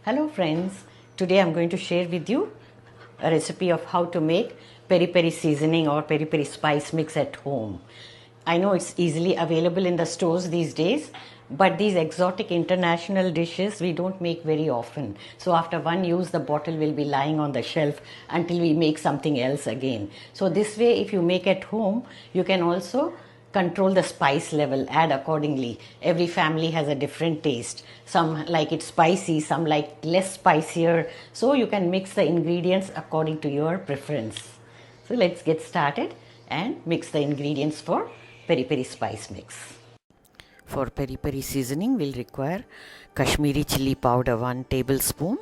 Hello friends, today I'm going to share with you a recipe of how to make peri peri seasoning or peri peri spice mix at home. I know it's easily available in the stores these days, but these exotic international dishes we don't make very often. So after one use, the bottle will be lying on the shelf until we make something else again. So this way, if you make at home, you can also control the spice level, add accordingly. Every family has a different taste. Some like it spicy, some like less spicier. So you can mix the ingredients according to your preference. So let's get started and mix the ingredients for peri peri spice mix. For peri peri seasoning, we'll require Kashmiri chilli powder 1 tablespoon,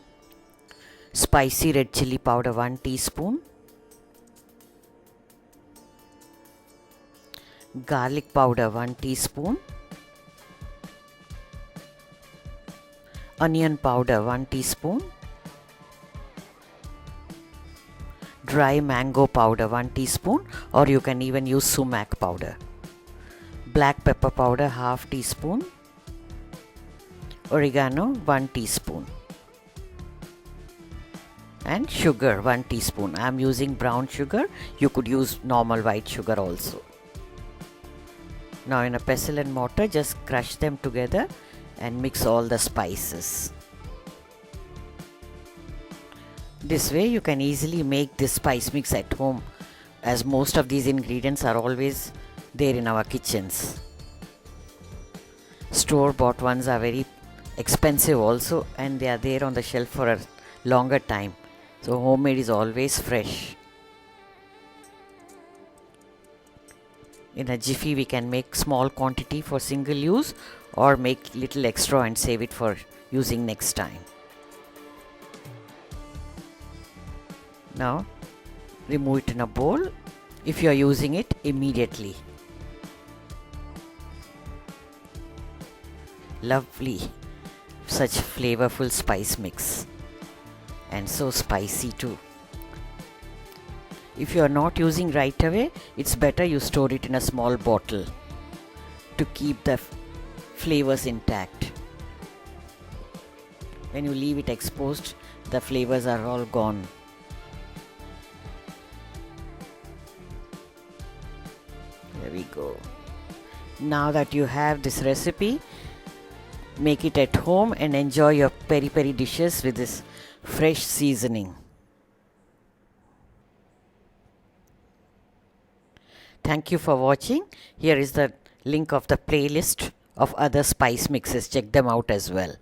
spicy red chilli powder 1 teaspoon, garlic powder 1 teaspoon, onion powder 1 teaspoon, dry mango powder 1 teaspoon, or you can even use sumac powder, black pepper powder half teaspoon, oregano 1 teaspoon, and sugar 1 teaspoon. I am using brown sugar. You could use normal white sugar also. Now in a pestle and mortar, just crush them together and mix all the spices. This way you can easily make this spice mix at home, as most of these ingredients are always there in our kitchens. Store-bought ones are very expensive also, and they are there on the shelf for a longer time. So homemade is always fresh. In a jiffy we can make small quantity for single use, or make little extra and save it for using next time. Now remove it in a bowl. If you are using it, immediately. Lovely, such flavorful spice mix, and so spicy too. If you are not using right away, it's better you store it in a small bottle to keep the flavors intact. When you leave it exposed, the flavors are all gone. There we go. Now that you have this recipe, make it at home and enjoy your peri peri dishes with this fresh seasoning. Thank you for watching. Here is the link of the playlist of other spice mixes. Check them out as well.